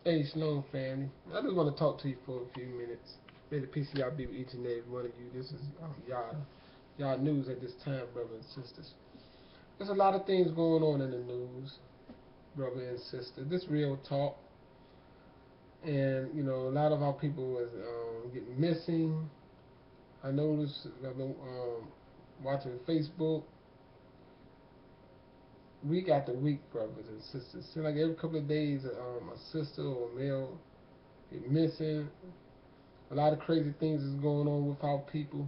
Hey, Shalom family. I just want to talk to you for a few minutes. May the peace of y'all be with each and every one of you. This is y'all news at this time, brothers and sisters. There's a lot of things going on in the news, brother and sister. This real talk, and a lot of our people is getting missing. I noticed I've been watching Facebook week after week, brothers and sisters. Seems like every couple of days, a sister or a male get missing. A lot of crazy things is going on with our people,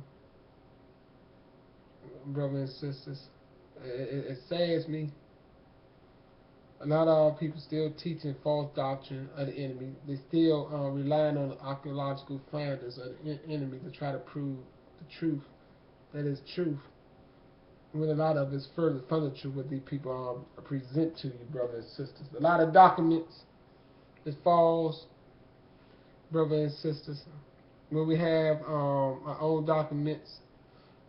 brothers and sisters. It saddens me. A lot of our people still teaching false doctrine of the enemy. They still relying on the archaeological findings of the enemy to try to prove the truth. That is truth. When a lot of it's further from the truth what these people present to you, brothers and sisters. A lot of documents is false, brothers and sisters. When we have our own documents,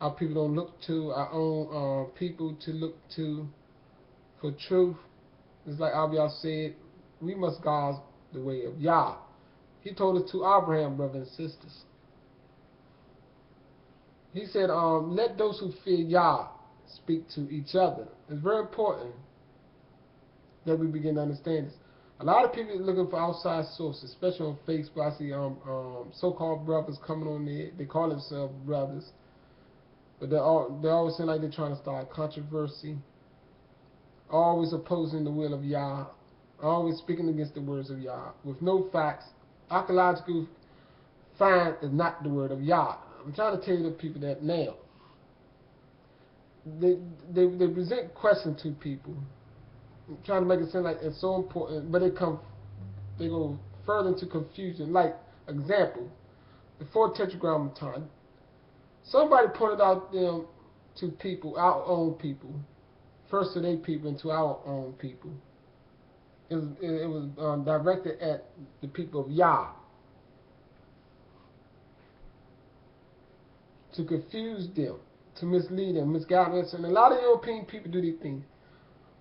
our people don't look to our own people to look to for truth. It's like Abiyah said, we must guard the way of Yah. He told us to Abraham, brothers and sisters. He said, let those who fear Yah speak to each other. It's very important that we begin to understand this. A lot of people are looking for outside sources, especially on Facebook. I see so-called brothers coming on there. They call themselves brothers, but they always seem like they're trying to start controversy, always opposing the will of Yah, always speaking against the words of Yah, with no facts. Archaeological find is not the word of Yah. I'm trying to tell you the people that now. They present questions to people, trying to make it seem like it's so important, but they go further into confusion. Like example, the four tetragrammaton. Somebody pointed out them to people, our own people, first to their people and to our own people. It was directed at the people of Yah to confuse them, to mislead them, misguide them. And a lot of European people do these things.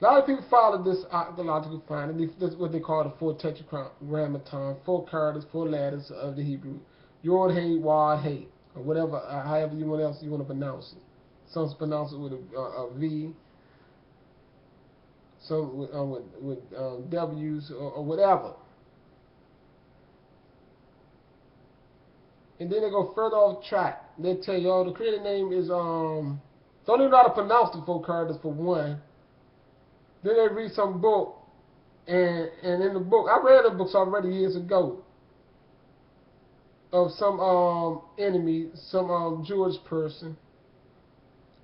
A lot of people follow this archaeological finding. This is what they call the four tetragrammaton, four characters, four letters of the Hebrew. Yod, Hey, Wad, Hey, or whatever, however else you want to pronounce it. Some pronounce it with a V, some with W's or whatever. And then they go further off track. They tell you, the creator name is don't even know how to pronounce the four characters for one. Then they read some book, and in the book, I read the books already years ago of some enemy, some Jewish person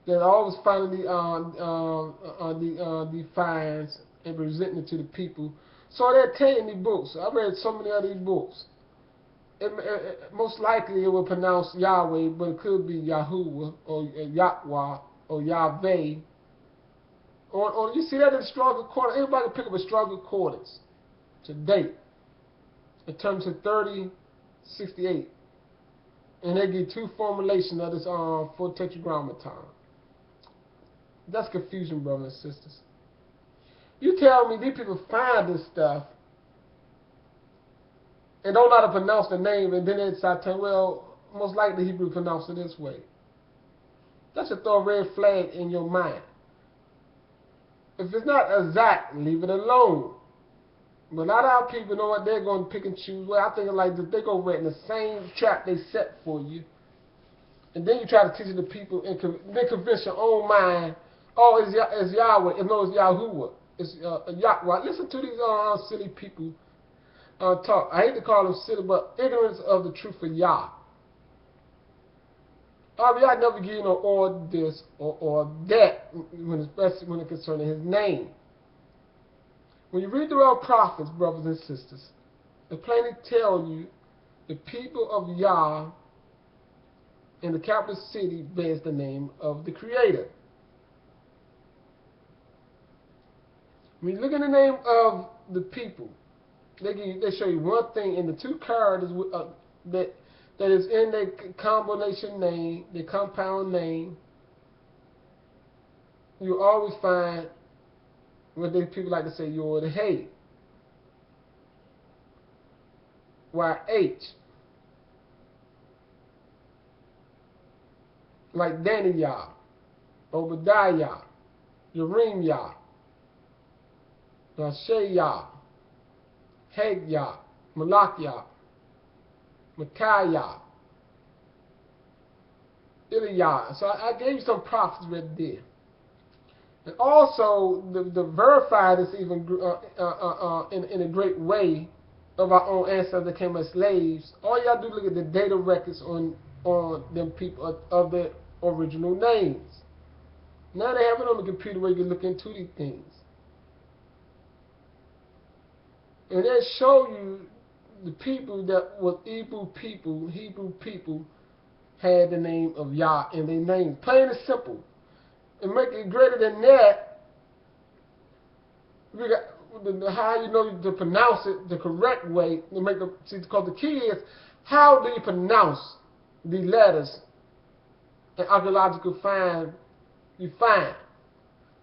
that always finding the finds and presenting it to the people. So they're telling the books. I read so many of these books. Most likely it will pronounce Yahweh, but it could be Yahuwah or Yahweh or Yahweh. Or you see that in the struggle quarter. Everybody can pick up a struggle quarters today in terms of 3068. And they get two formulations of this four tetragrammaton. That's confusion, brothers and sisters. You tell me these people find this stuff and don't know how to pronounce the name, and then they start telling, well, most likely Hebrew pronounce it this way. That should throw a red flag in your mind. If it's not exact, leave it alone. But a lot of our people know what they're going to pick and choose. Well, I think like this, they go right in the same trap they set for you. And then you try to teach it to people and then convince your own mind, oh, it's Yahweh. No, it's Yahuwah. It's Yahweh. Listen to these silly people talk. I hate to call them silly, but ignorance of the truth of Yah. I never give you no or this or that, especially when it concerning his name. When you read the real prophets, brothers and sisters, they plainly tell you the people of Yah in the capital city bears the name of the Creator. When you look at the name of the people, they show you one thing in the two characters that is in their combination name, their compound name. You always find what people like to say, Yod, Hey. YH. Like Danny Yah, Obadiah, Yarim Yah, Yashay Yah, Hag Yah, Malak Yah, Micaiah, Eliah. So I gave you some prophets right there. And also, the verified is even in a great way of our own ancestors that came as slaves. All you gotta do is look at the data records on them people of their original names. Now they have it on the computer where you can look into these things. And they show you the people that was Hebrew people had the name of Yah in their name. Plain and simple. And make it greater than that, we got how you know to pronounce it the correct way to make it. See, because the key is how do you pronounce the letters in archaeological find you find.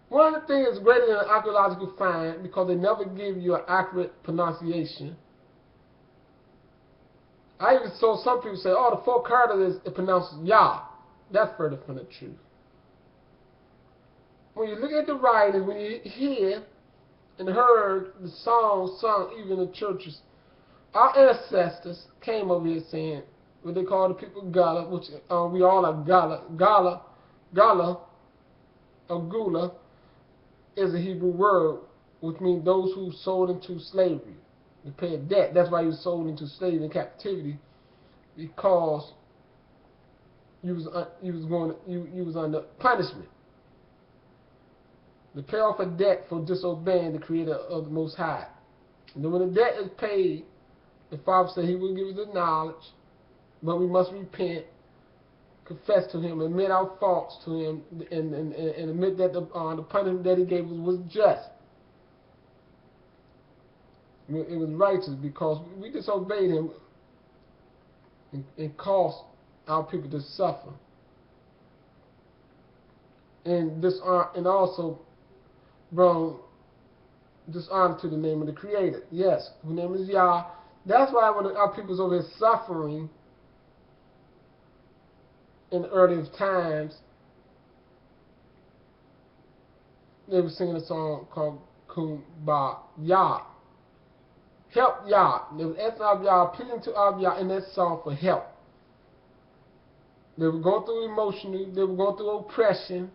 One of the things greater than an archaeological find because they never give you an accurate pronunciation. I even saw some people say, "Oh, the 4 characters is pronounced Yah." That's further from the truth. When you look at the writings, when you hear and heard the songs sung even in churches, our ancestors came over here saying what they call the people Gullah, which we all are Gullah. Gullah or Gullah is a Hebrew word which means those who sold into slavery. You pay a debt. That's why you sold into slavery and captivity, because you was under punishment. To pay off a debt for disobeying the Creator of the Most High. And then when the debt is paid, the Father said He will give us the knowledge, but we must repent, confess to Him, admit our faults to Him, and admit that the punishment that He gave us was just. It was righteous because we disobeyed Him and caused our people to suffer. And also brought dishonor to the name of the Creator. Yes, whose name is Yah. That's why when our people's over here suffering in the earliest times, they were singing a song called Kumbaya. Help Yah. They were asking of Yah, pleading to of Yah in that song for help. They were going through emotional, they were going through oppression.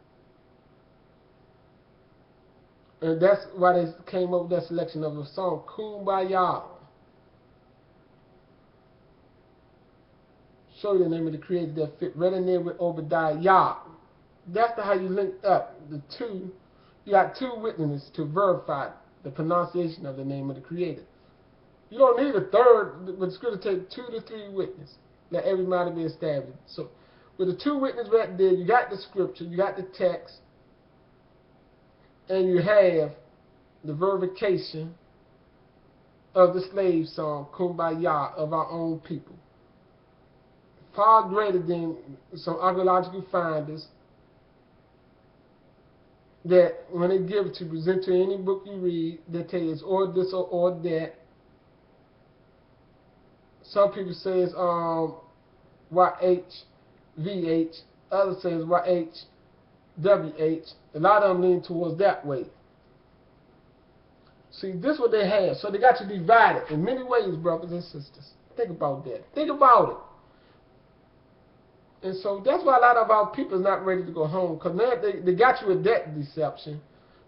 And that's why they came up with that selection of the song, Kumbaya. Show you the name of the Creator that fit right in there with Obadiah. Yah. That's how you link up the two. You got 2 witnesses to verify the pronunciation of the name of the Creator. You don't need a third, but it's going to take 2 to 3 witnesses. Let every matter be established. So, with the 2 witnesses right there, you got the scripture, you got the text, and you have the verification of the slave song, Kumbaya, of our own people. Far greater than some archaeological finders that when they give it to present to any book you read, they tell you it's or this or that. Some people say it's YHVH, others say it's YHWH. A lot of them lean towards that way. See, this is what they have. So they got you divided in many ways, brothers and sisters. Think about that. Think about it. And so that's why a lot of our people is not ready to go home, because now they got you with that deception.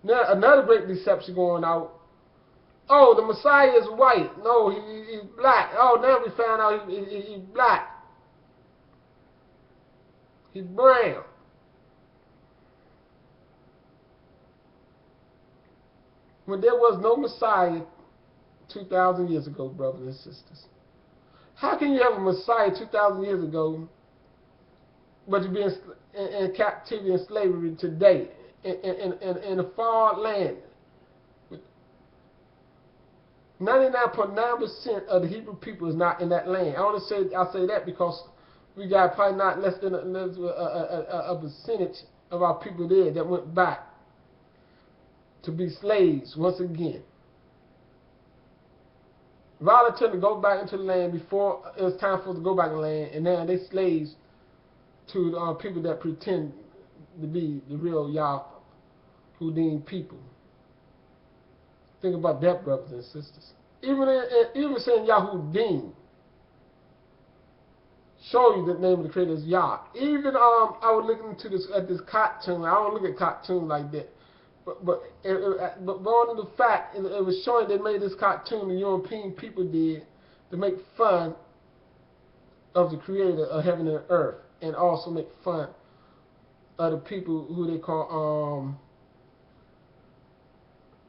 Now another great deception going out. Oh, the Messiah is white. No, he's black. Oh, now we found out he's black. He's brown. When there was no Messiah 2,000 years ago, brothers and sisters. How can you have a Messiah 2,000 years ago, but you be in captivity and slavery today in a far land? 99.9% of the Hebrew people is not in that land. I say that because we got probably not less than a percentage of our people there that went back to be slaves once again. volunteered to go back into the land before it was time for us to go back to the land, and now they slaves to people that pretend to be the real Yahudim people. Think about that, brothers and sisters. Even saying Yahudim show you the name of the Creator is Yah. Even I was looking into this cartoon. I don't look at cartoons like that, but on the fact it was showing they made this cartoon. The European people did to make fun of the Creator of heaven and earth, and also make fun of the people who they call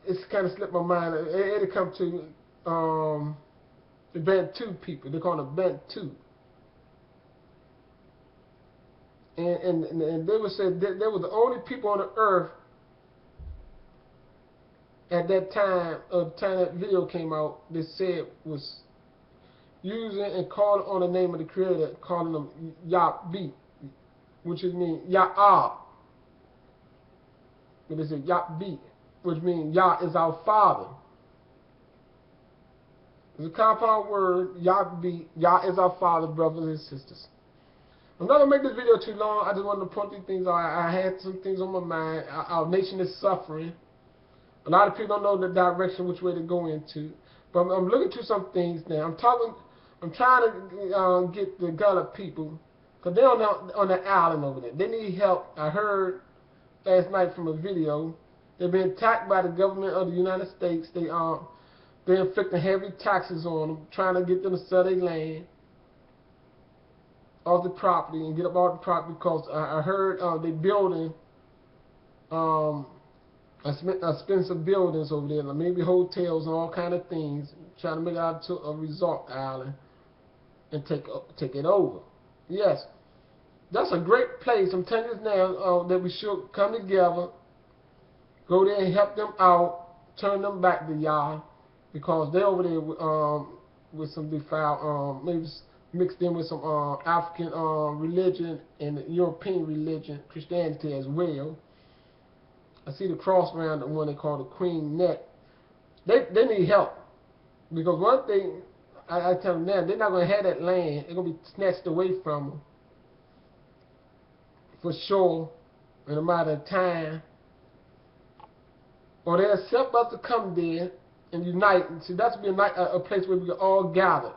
it's kind of slipped my mind. It'll come to the Bantu people. They call them Bantu. And they would say that they were the only people on the earth at that time, of the time that video came out, they said was using and calling on the name of the Creator, calling them Yahdah, which means Yah. But they said Yahdah, which means Yah is our Father. It's a compound word, Yahdah. Yah is our Father, brothers and sisters. I'm not going to make this video too long. I just wanted to point these things out. I had some things on my mind. Our nation is suffering. A lot of people don't know the direction which way to go into. But I'm looking to some things now. I'm trying to get the Gullah people, because they're on the island over there. They need help. I heard last night from a video. They've been attacked by the government of the United States. They're inflicting heavy taxes on them, trying to get them to sell their land off the property and get up all the property, because I heard they're building expensive buildings over there, like maybe hotels and all kind of things, trying to make it out to a resort island and take it over. Yes, that's a great place. I'm telling you this now, that we should come together, go there and help them out, turn them back to Yah, because they're over there with some defiled, maybe mixed in with some African religion and European religion, Christianity as well. I see the cross around the one they call the Queen Neck. They need help, because one thing I tell them now, they're not going to have that land. It's going to be snatched away from them for sure in a matter of time. Or they'll accept us to come there and unite. See, that's be a place where we can all gather.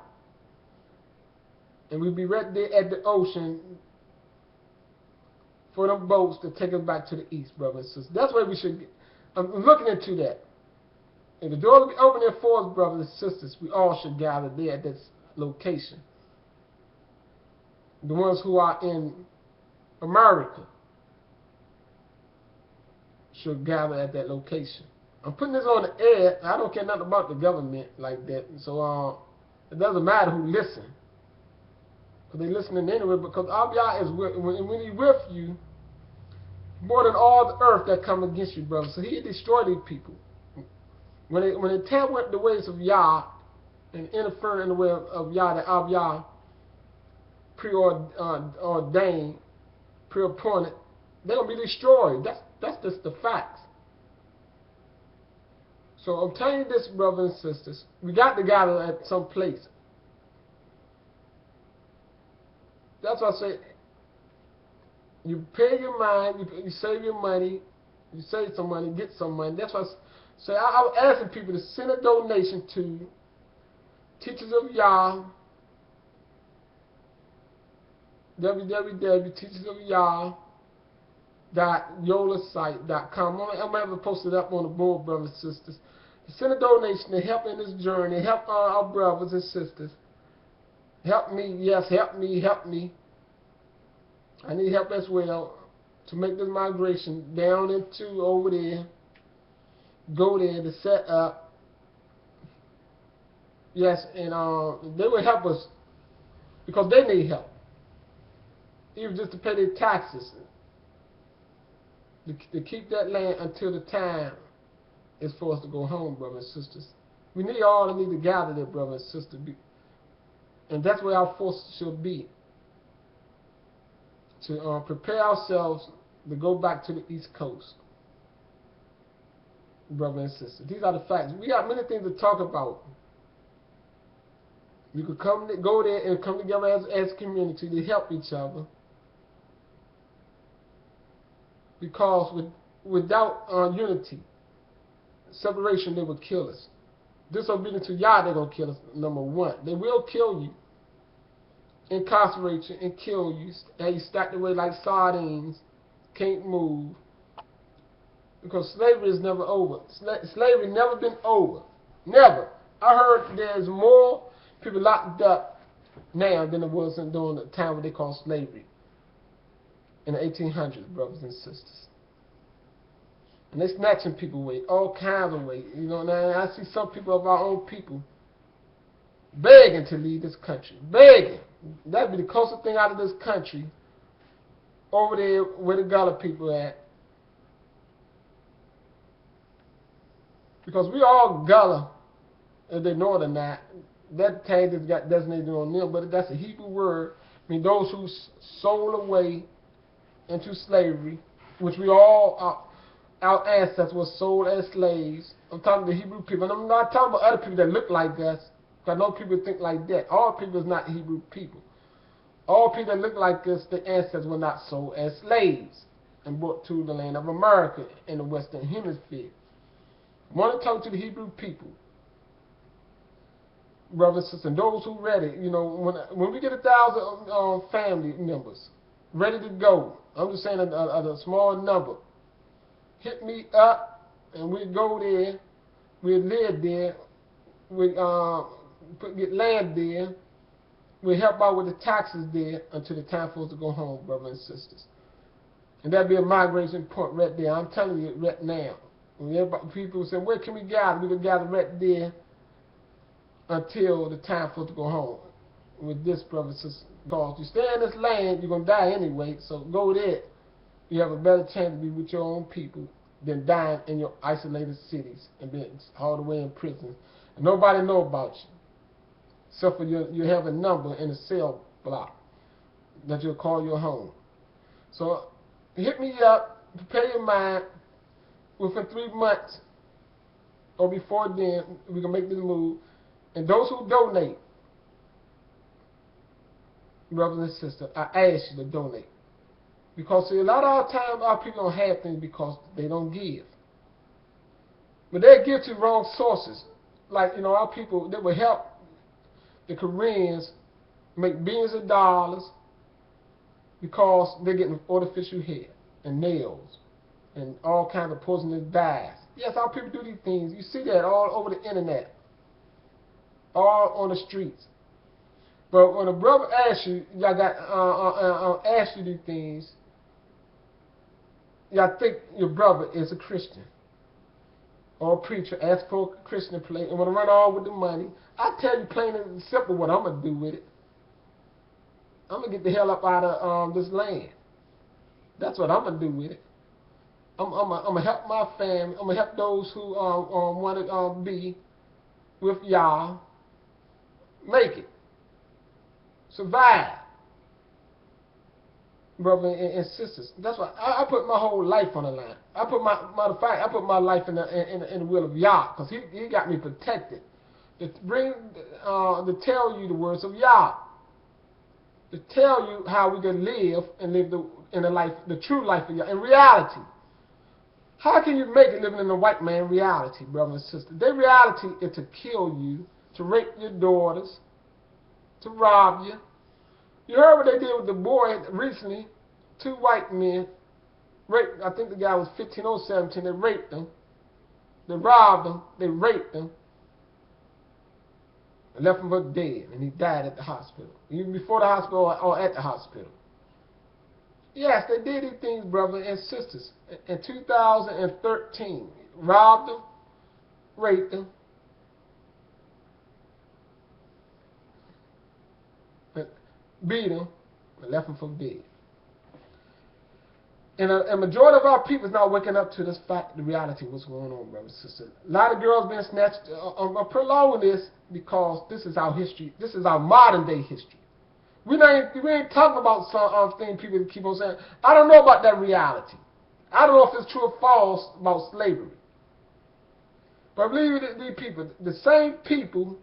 And we'll be right there at the ocean for them boats to take us back to the east, brothers and sisters. That's where we should get. I'm looking into that. And the doors will be open there for us, brothers and sisters. We all should gather there at this location. The ones who are in America should gather at that location. I'm putting this on the air. I don't care nothing about the government like that. So it doesn't matter who listens. Because they're listening anyway, because Yah is when He with you, more than all the earth that come against you, brother. So He destroy these people. When they tamper with the ways of Yah and interfere in the way of Yah, that Yah preordained, pre-appointed, they're gonna be destroyed. That's just the facts. So I'm telling you this, brothers and sisters, we got to gather at some place. That's why I say, you pay your mind, you save your money, you save some money, get some money. That's why I say, I was asking people to send a donation to Teachers of Yah, www.teachersofyah.yolasite.com. I'm going to have to post it up on the board, brothers and sisters. To send a donation to help in this journey, help our brothers and sisters. Help me, yes, help me, help me. I need help as well to make this migration down into over there, go there to set up. Yes, and they will help us because they need help. Even just to pay their taxes, to keep that land until the time is for us to go home, brothers and sisters. We need to gather there, brothers and sisters. And that's where our force should be. To prepare ourselves to go back to the East Coast. Brothers and sisters. These are the facts. We got many things to talk about. We could go there and come together as a community to help each other. Because without unity, separation, they will kill us. Disobedience to Yah, they're going to kill us, number one. They will kill you, incarcerate you, and kill you. And you stacked away like sardines, can't move. Because slavery is never over. Slavery never been over. Never. I heard there's more people locked up now than there was during the time what they call slavery. In the 1800s, brothers and sisters. And they're snatching people away, all kinds of ways. You know, now I see some people of our own people begging to leave this country. Begging. That'd be the closest thing out of this country. Over there where the Gullah people at. Because we all Gullah, if they know it or not. That tag has got designated on them, but that's a Hebrew word. I mean, those who sold away into slavery, which we all, our ancestors were sold as slaves. I'm talking to Hebrew people, and I'm not talking about other people that look like us, because I know people think like that. All people is not Hebrew people. All people that look like us, the ancestors were not sold as slaves and brought to the land of America in the Western Hemisphere. I want to talk to the Hebrew people, brothers and sisters, and those who ready. You know, when we get 1,000 family members ready to go, I'm just saying a small number, hit me up, and we go there, we live there, we get land there, we help out with the taxes there until the time for us to go home, brothers and sisters. And that'll be a migration point right there. I'm telling you right now. When people say, where can we gather? We can gather right there until the time for us to go home. With this, brothers and sisters, because you stay in this land, you're going to die anyway, so go there. You have a better chance to be with your own people than dying in your isolated cities and being all the way in prison. And nobody know about you, except for you have a number in a cell block that you'll call your home. So hit me up, prepare your mind. Within 3 months or before then, we can make this move. And those who donate, brothers and sisters, I ask you to donate. Because see, a lot of our time, our people don't have things because they don't give. But they give to wrong sources. Like, you know, our people, they will help the Koreans make billions of dollars because they're getting artificial hair and nails and all kinds of poisonous dyes. Yes, our people do these things. You see that all over the internet, all on the streets. But when a brother asks you, y'all got ask you these things, y'all think your brother is a Christian or a preacher. Ask for a Christian plate and want to run all with the money. I tell you plain and simple what I'm gonna do with it. I'm gonna get the hell up out of this land. That's what I'm gonna do with it. I'm gonna help my family. I'm gonna help those who want to be with y'all. Make it. Survive. Brothers and sisters. That's why I put my whole life on the line. I put my life in the will of Yah, because he got me protected. To tell you the words of Yah. To tell you how we can live and live the true life of Yah in reality. How can you make it living in the white man reality, brothers and sisters? Their reality is to kill you, to rape your daughters, to rob you. You heard what they did with the boy recently. 2 white men raped, I think the guy was 15 or 17, they raped him. They robbed him, they raped him, and left him for dead, and he died at the hospital. Even before the hospital or at the hospital. Yes, they did these things, brothers and sisters. In 2013, robbed them, raped them, beat them, and left them for dead. And a majority of our people is not waking up to this fact, the reality of what's going on, brothers and sisters. A lot of girls being snatched. I'm prolonging this because this is our history. This is our modern day history. We ain't talking about some thing people keep on saying. I don't know about that reality. I don't know if it's true or false about slavery. But I believe that these people, the same people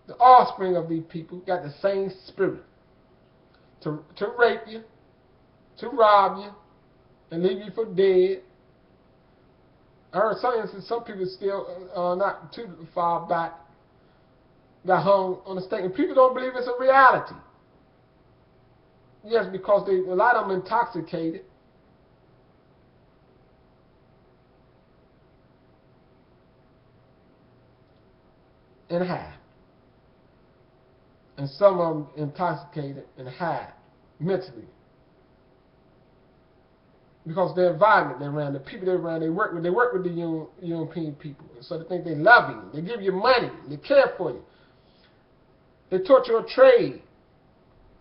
the offspring of these people, got the same spirit to rape you, to rob you, and leave you for dead. I heard some people still, not too far back, got hung on the stake. And people don't believe it's a reality. Yes, because a lot of them intoxicated. And high. And some of them intoxicated and high mentally. Because the environment they're around, the people they're around, they work with the European people. And so they think they love you, they give you money, they care for you. They taught you a trade.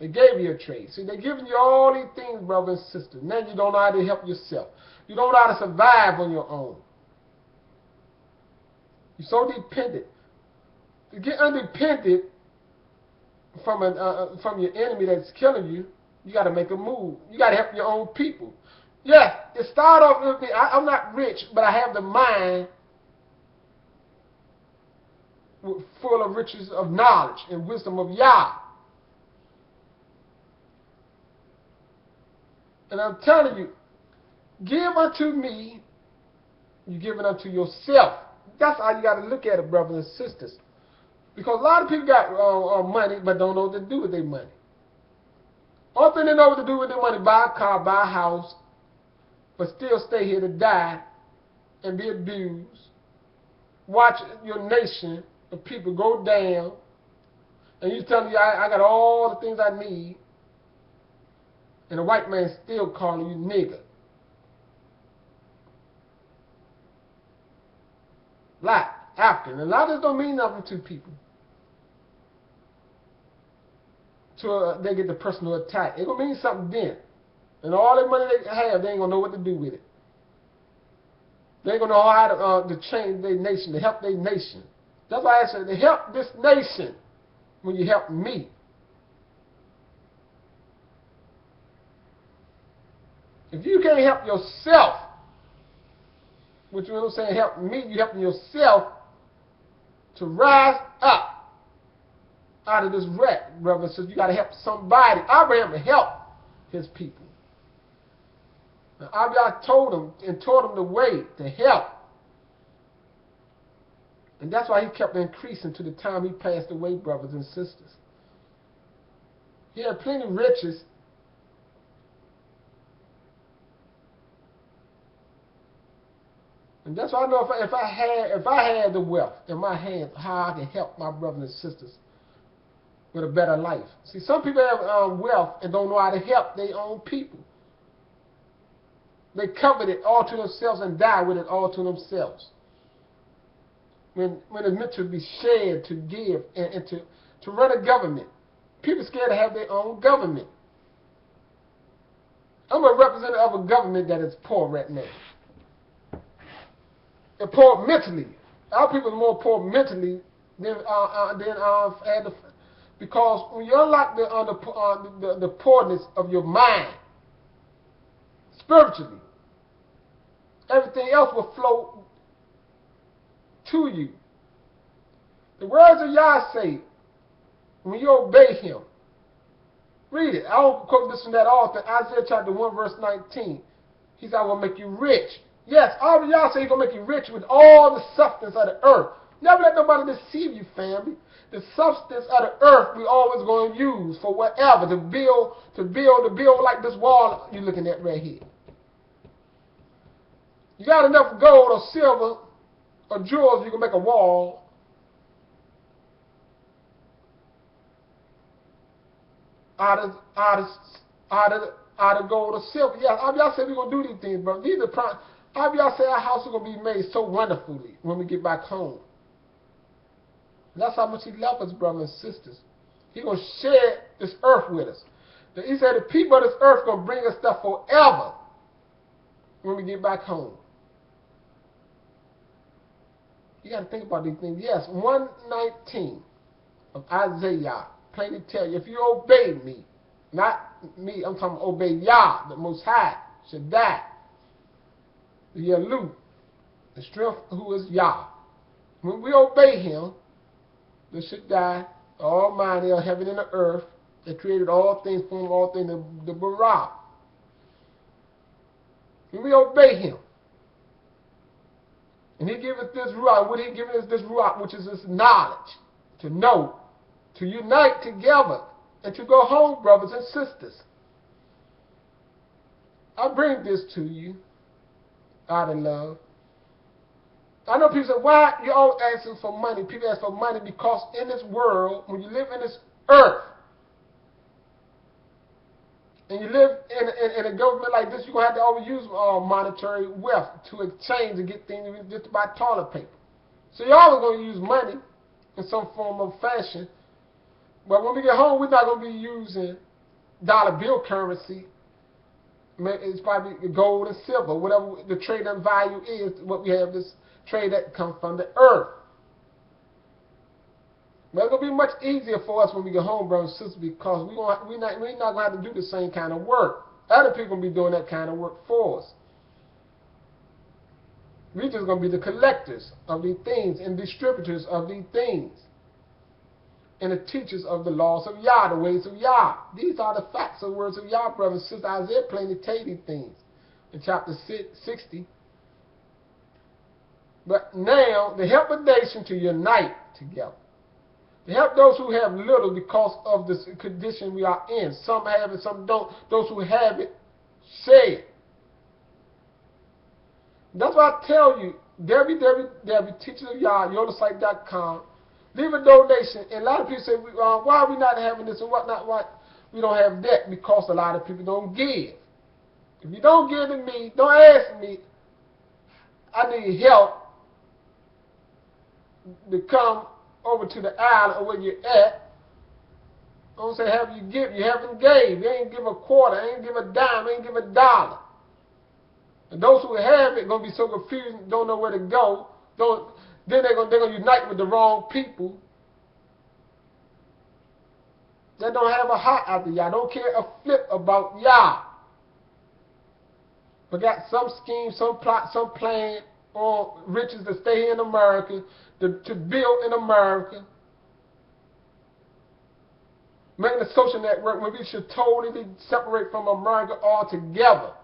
They gave you a trade. See, they're giving you all these things, brothers and sisters. Now you don't know how to help yourself. You don't know how to survive on your own. You're so dependent. To get independent from your enemy that's killing you, you got to make a move. You got to help your own people. Yes, it started off with me. I'm not rich, but I have the mind full of riches of knowledge and wisdom of Yah. And I'm telling you, give unto me, you give it unto yourself. That's how you got to look at it, brothers and sisters. Because a lot of people got money, but don't know what to do with their money. Only thing they know what to do with their money, buy a car, buy a house, but still stay here to die and be abused. Watch your nation of people go down, and you telling you, I got all the things I need, and the white man still calling you nigger. Black, African, and a lot of this don't mean nothing to people. Till they get the personal attack. It gonna mean something then. And all the money they have, they ain't gonna know what to do with it. They ain't gonna know how to change their nation, to help their nation. That's why I said, to help this nation when you help me. If you can't help yourself, which you know what I'm saying, help me, you helping yourself to rise up out of this wreck, brother. So you got to help somebody. Abraham helped his people. Now, Abraham told him and taught him the way to help. And that's why he kept increasing to the time he passed away, brothers and sisters. He had plenty of riches. And that's why I know if I had the wealth in my hands, how I can help my brothers and sisters with a better life. See, some people have wealth and don't know how to help their own people. They covet it all to themselves and die with it all to themselves. When it's meant to be shared, to give, and to run a government. People are scared to have their own government. I'm a representative of a government that is poor right now. They're poor mentally. Our people are more poor mentally than had the. Because when you unlock the poorness of your mind, spiritually, everything else will flow to you. The words of Yah say, when you obey Him, read it. I don't quote this from that author, Isaiah chapter 1, verse 19. He said, I will make you rich. Yes, all of Yah say He's going to make you rich with all the substance of the earth. Never let nobody deceive you, family. The substance of the earth we always going to use for whatever, to build like this wall you're looking at right here. You got enough gold or silver or jewels, you can make a wall. Out of gold or silver. Yeah, y'all say we're going to do these things, bro. These are y'all say our house is going to be made so wonderfully when we get back home. That's how much He loves us, brothers and sisters. He's going to share this earth with us. He said the people of this earth are going to bring us stuff forever when we get back home. You got to think about these things. Yes, 119 of Isaiah plainly tell you, if you obey me, not me, I'm talking about obey Yah, the Most High, Shaddai, the Yalu, the strength who is Yah. When we obey Him, the Shaddai, Almighty of heaven and the earth, that created all things, formed all things, the Bara. And we obey him. And he giveth this ruach. What he giveth us this ruach, which is this knowledge, to know, to unite together, and to go home, brothers and sisters. I bring this to you out of love. I know people say, why you always asking for money? People ask for money because in this world, when you live in this earth, and you live in a government like this, you're going to have to always use monetary wealth to exchange and get things just to buy toilet paper. So you're always going to use money in some form of fashion. But when we get home, we're not going to be using dollar bill currency. It's probably gold and silver, whatever the trade and value is, what we have this trade that comes from the earth. But it's going to be much easier for us when we get home, brothers and sisters, because we're not going to have to do the same kind of work. Other people will be doing that kind of work for us. We're just going to be the collectors of these things and distributors of these things, and the teachers of the laws of Yah, the ways of Yah. These are the facts of the words of Yah, brothers and sisters. Isaiah plainly tell these things in chapter 60. But now, to help a nation to unite together, to help those who have little because of this condition we are in. Some have it, some don't. Those who have it, say it. That's why I tell you, www.teachersofyah.com, leave a donation. And a lot of people say, why are we not having this and whatnot? Why we don't have that? Because a lot of people don't give. If you don't give to me, don't ask me. I need help to come over to the island or where you're at. I don't say have you give. You haven't gave. You ain't give a quarter. Ain't give a dime. Ain't give a dollar. And those who have it going to be so confused, don't know where to go. Then they're going to unite with the wrong people that don't have a heart after Yah. Don't care a flip about Yah. But got some scheme, some plot, some plan on riches to stay here in America, to build in America. Making a social network when we should totally separate from America altogether.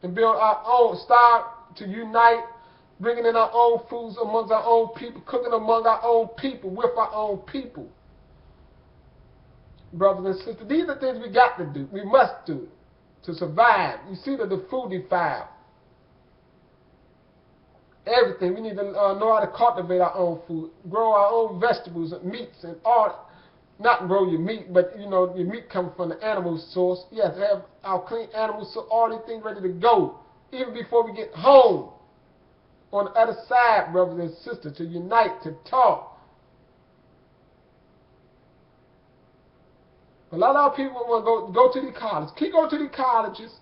And build our own, start to unite, bringing in our own foods amongst our own people, cooking among our own people, with our own people. Brothers and sisters, these are things we got to do. We must do to survive. You see that the food defiled. Everything. We need to know how to cultivate our own food, grow our own vegetables and meats and all. Not grow your meat, but you know your meat comes from the animal source. Yes, have our clean animals, so all these things ready to go, even before we get home. On the other side, brothers and sisters, to unite, to talk. A lot of people want to go to the colleges. Keep going to the colleges.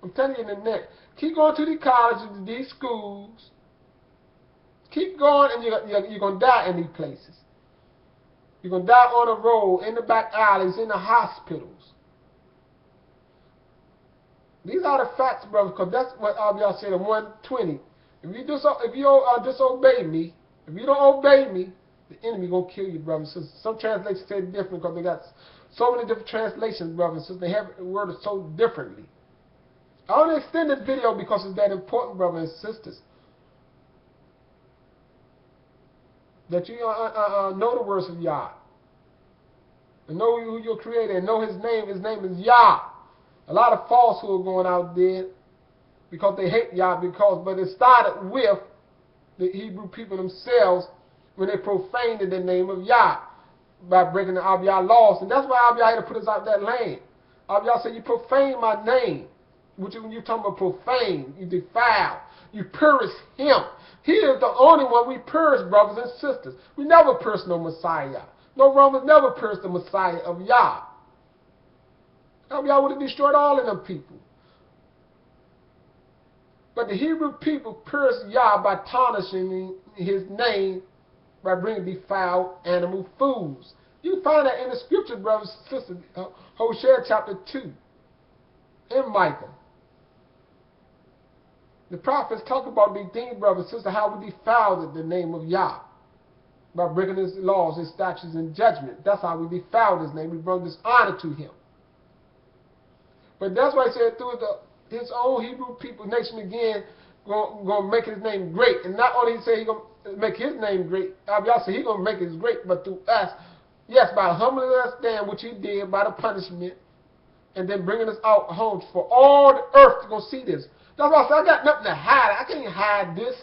I'm telling you in the net. Keep going to the colleges, to these schools. Keep going, and you're going to die in these places. You're going to die on the road, in the back alleys, in the hospitals. These are the facts, brothers, because that's what y'all said in 120. If you disobey me, if you don't obey me, the enemy going to kill you, brothers and sisters. Some translations say it different because they got so many different translations, brothers and sisters. They have the word so differently. I only extend this video because it's that important, brothers and sisters. That you know the words of Yah. And know who your creator and know his name. His name is Yah. A lot of falsehood going out there because they hate Yah, but it started with the Hebrew people themselves when they profaned the name of Yah by breaking the Yah laws. And that's why Yah had to put us out that land. Yah said, you profane my name. Which is when you're talking about profane, you defile, you purge him. He is the only one we purge, brothers and sisters. We never purge no Messiah. No Romans never purged the Messiah of Yah. Yah would have destroyed all of them people. But the Hebrew people purged Yah by tarnishing his name by bringing defiled animal foods. You find that in the scriptures, brothers and sisters. Hosea chapter 2 and Micah. The prophets talk about these things, brothers and sisters, how we defiled the name of Yah by breaking his laws, his statutes, and judgment. That's how we defiled his name. We brought dishonor to him. But that's why he said through his own Hebrew people, nation again, going to make his name great. And not only he said he's going to make his name great, y'all say he's going to make it great, but through us, yes, by humbling us down, which he did by the punishment, and then bringing us out home for all the earth to go see this. That's why I said I got nothing to hide. I can't hide this.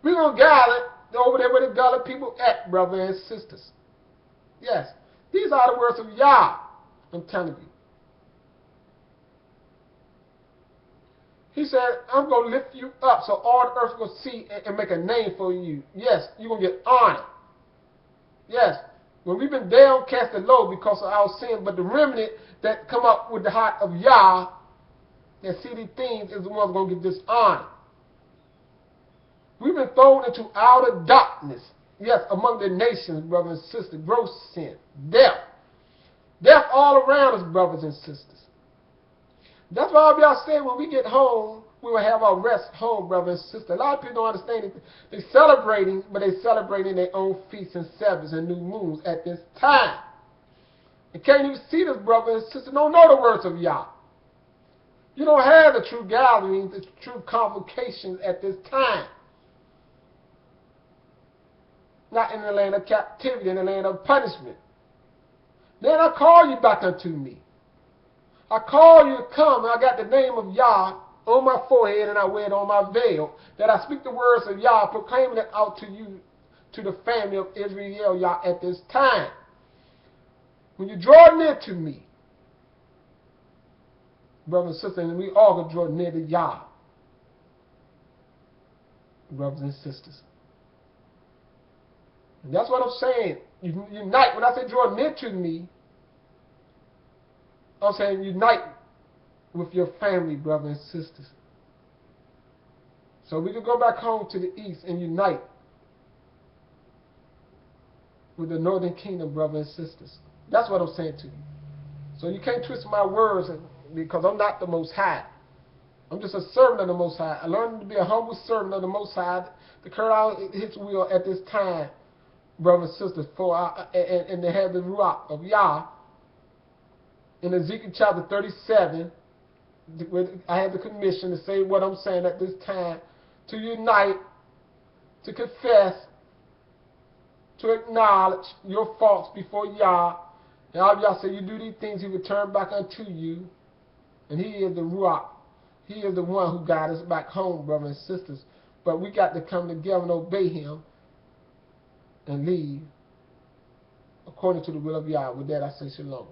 We're going to gather over there where the Gullah people at, brothers and sisters. Yes, these are the words of Yah. I'm telling you. He said, I'm going to lift you up so all the earth will see and make a name for you. Yes, you're going to get honored. Yes, when we've been downcast and low because of our sin, but the remnant that come up with the heart of Yah, that see these things, is the ones going to get dishonored. We've been thrown into outer darkness. Yes, among the nations, brothers and sisters. Gross sin. Death. Death all around us, brothers and sisters. That's why y'all say when we get home, we will have our rest home, brothers and sisters. A lot of people don't understand it. They're celebrating, but they're celebrating their own feasts and Sabbaths and new moons at this time. You can't even see this, brothers and sisters. Don't know the words of Yah. You don't have the true gatherings, the true convocations at this time. Not in the land of captivity, in the land of punishment. Then I call you back unto me. I call you to come, and I got the name of Yah on my forehead, and I wear it on my veil, that I speak the words of Yah, proclaiming it out to you, to the family of Israel, Yah, at this time. When you draw near to me, brothers and sisters, and we all can draw near to Yah, brothers and sisters. And that's what I'm saying. Unite. When I say draw near to me, I'm saying unite with your family, brothers and sisters. So we can go back home to the east and unite with the northern kingdom, brothers and sisters. That's what I'm saying to you. So you can't twist my words because I'm not the Most High. I'm just a servant of the Most High. I learned to be a humble servant of the Most High to carry out His will at this time, brothers and sisters, and to have the Ruach of Yah. In Ezekiel chapter 37, I had the commission to say what I'm saying at this time, to unite, to confess, to acknowledge your faults before Yah. And all y'all say you do these things, He will turn back unto you. And He is the Ruach. He is the one who got us back home, brothers and sisters. But we got to come together and obey Him and leave according to the will of Yah. With that, I say shalom.